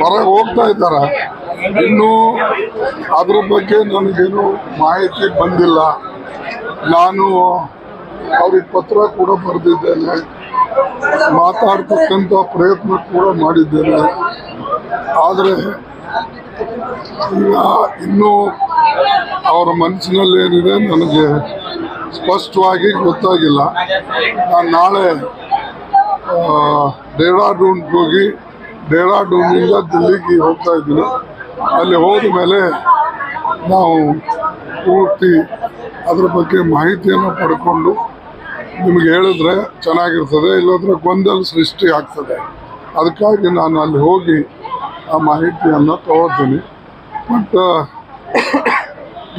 ಹೊರಗೆ ಹೋಗ್ತಾ ಇದ್ದಾರ. ಇನ್ನು ಅದ್ರ ಬಗ್ಗೆ ನನಗೇನು ಮಾಹಿತಿ ಬಂದಿಲ್ಲ. ನಾನು ಅವ್ರಿಗೆ ಪತ್ರ ಕೂಡ ಬರೆದಿದ್ದೇನೆ, ಮಾತಾಡ್ತಕ್ಕಂಥ ಪ್ರಯತ್ನ ಕೂಡ ಮಾಡಿದ್ದೇನೆ. ಆದರೆ ಈಗ ಇನ್ನೂ ಅವರ ಮನಸ್ಸಿನಲ್ಲಿ ಏನಿದೆ ನನಗೆ ಸ್ಪಷ್ಟವಾಗಿ ಗೊತ್ತಾಗಿಲ್ಲ. ನಾನು ನಾಳೆ ಡೆಹ್ರಾಡೂನ್ಗೆ ಹೋಗಿ ಡೆಹ್ರಾಡೂನ್ನಿಂದ ದಿಲ್ಲಿಗೆ ಹೋಗ್ತಾ ಇದ್ದೀನಿ. ಅಲ್ಲಿ ಹೋದ ಮೇಲೆ ನಾವು ಪೂರ್ತಿ ಅದ್ರ ಬಗ್ಗೆ ಮಾಹಿತಿಯನ್ನು ಪಡ್ಕೊಂಡು ನಿಮಗೆ ಹೇಳಿದ್ರೆ ಚೆನ್ನಾಗಿರ್ತದೆ, ಇಲ್ಲದ್ರೆ ಗೊಂದಲ ಸೃಷ್ಟಿ ಆಗ್ತದೆ. ಅದಕ್ಕಾಗಿ ನಾನು ಅಲ್ಲಿ ಹೋಗಿ ಆ ಮಾಹಿತಿಯನ್ನು ತಗೋತೀನಿ. ಮತ್ತು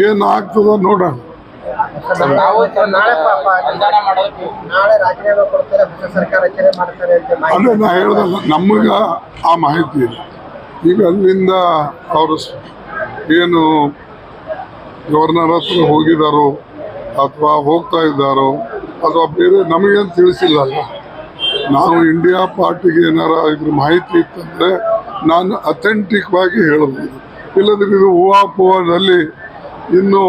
ಏನಾಗ್ತದೆ ನೋಡೋಣ. ಅದೇ ನಾ ಹೇಳ್ದಲ್ಲ, ನಮಗೆ ಆ ಮಾಹಿತಿ ಇಲ್ಲ. ಈಗ ಅಲ್ಲಿಂದ ಅವರು ಏನು ಗವರ್ನರ್ ಹತ್ರ ಹೋಗಿದ್ದಾರೋ ಅಥವಾ ಹೋಗ್ತಾ ಇದ್ದಾರೋ ಅಥವಾ ಬೇರೆ ನಮಗೇನು ತಿಳಿಸಿಲ್ಲಲ್ಲ. ನಾವು ಇಂಡಿಯಾ ಪಾರ್ಟಿಗೆ ಏನಾರ ಇದ್ರ ಮಾಹಿತಿ ಇತ್ತಂದರೆ ನಾನು ಅಥೆಂಟಿಕ್ವಾಗಿ ಹೇಳಬಹುದು. ಇಲ್ಲದ್ರೆ ಇದು ಊಹಾಪೋಹದಲ್ಲಿ ಇನ್ನೂ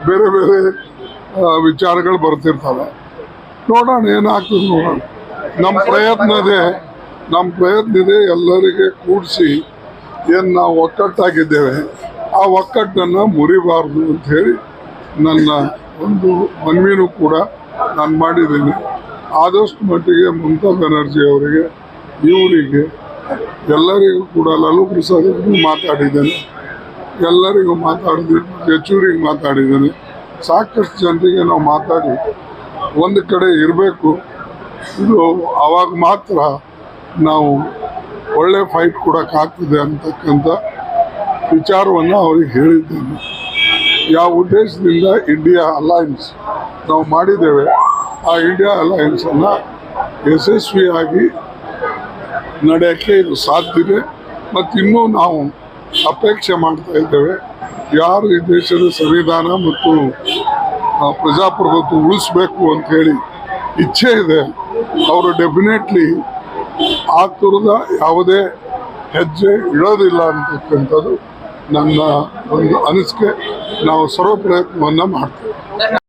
ಬೇರೆ ಬೇರೆ ವಿಚಾರಗಳು ಬರ್ತಿರ್ತವೆ. ನೋಡೋಣ ಏನಾಗ್ತದೆ ನೋಡೋಣ. ನಮ್ಮ ಪ್ರಯತ್ನ ಇದೆ ಎಲ್ಲರಿಗೆ ಕೂಡಿಸಿ ಏನು ನಾವು ಒಕ್ಕಟ್ಟಾಗಿದ್ದೇವೆ ಆ ಒಕ್ಕಟ್ಟನ್ನು ಮುರಿಬಾರ್ದು ಅಂತ ಹೇಳಿ ನನ್ನ ಒಂದು ಮನವಿನೂ ಕೂಡ ನಾನು ಮಾಡಿದ್ದೀನಿ. ಆದಷ್ಟು ಮಟ್ಟಿಗೆ ಮಮತಾ ಬ್ಯಾನರ್ಜಿ ಅವರಿಗೆ, ಇವರಿಗೆ ಎಲ್ಲರಿಗೂ ಕೂಡ, ಲಾಲೂ ಪ್ರಸಾದ್ಗೂ ಮಾತಾಡಿದ್ದೇನೆ, ಎಲ್ಲರಿಗೂ ಮಾತಾಡಿದ್ದೀನಿ, ಯೆಚೂರಿಗೆ ಮಾತಾಡಿದ್ದೇನೆ. ಸಾಕಷ್ಟು ಜನರಿಗೆ ನಾವು ಮಾತಾಡಿ ಒಂದು ಕಡೆ ಇರಬೇಕು. ಇದು ಆವಾಗ ಮಾತ್ರ ನಾವು ಒಳ್ಳೆ ಫೈಟ್ ಕೊಡೋಕ್ಕಾಗ್ತದೆ ಅಂತಕ್ಕಂಥ ವಿಚಾರವನ್ನು ಅವ್ರಿಗೆ ಹೇಳಿದ್ದೇನೆ. ಯಾವ ಉದ್ದೇಶದಿಂದ ಇಂಡಿಯಾ ಅಲಯನ್ಸ್ ನಾವು ಮಾಡಿದ್ದೇವೆ, ಆ ಇಂಡಿಯಾ ಅಲಯನ್ಸನ್ನು ಯಶಸ್ವಿಯಾಗಿ ನಡೆಯೋಕ್ಕೆ ಇದು ಸಾಧ್ಯತೆ. ಮತ್ತು ಇನ್ನೂ ನಾವು ಅಪೇಕ್ಷೆ ಮಾಡ್ತಾ ಇದ್ದೇವೆ, ಯಾರು ಈ ದೇಶದ ಸಂವಿಧಾನ ಮತ್ತು ಪ್ರಜಾಪ್ರಭುತ್ವ ಉಳಿಸ್ಬೇಕು ಅಂತ ಹೇಳಿ ಇಚ್ಛೆ ಇದೆ, ಅವರು ಡೆಫಿನೆಟ್ಲಿ ಆ ಥರದ ಯಾವುದೇ ಹೆಜ್ಜೆ ಇಡೋದಿಲ್ಲ ಅಂತಕ್ಕಂಥದ್ದು ನನ್ನ ಒಂದು ಅನಿಸಿಕೆ. ನಾವು ಸರ್ವ ಪ್ರಯತ್ನವನ್ನು ಮಾಡ್ತೇವೆ.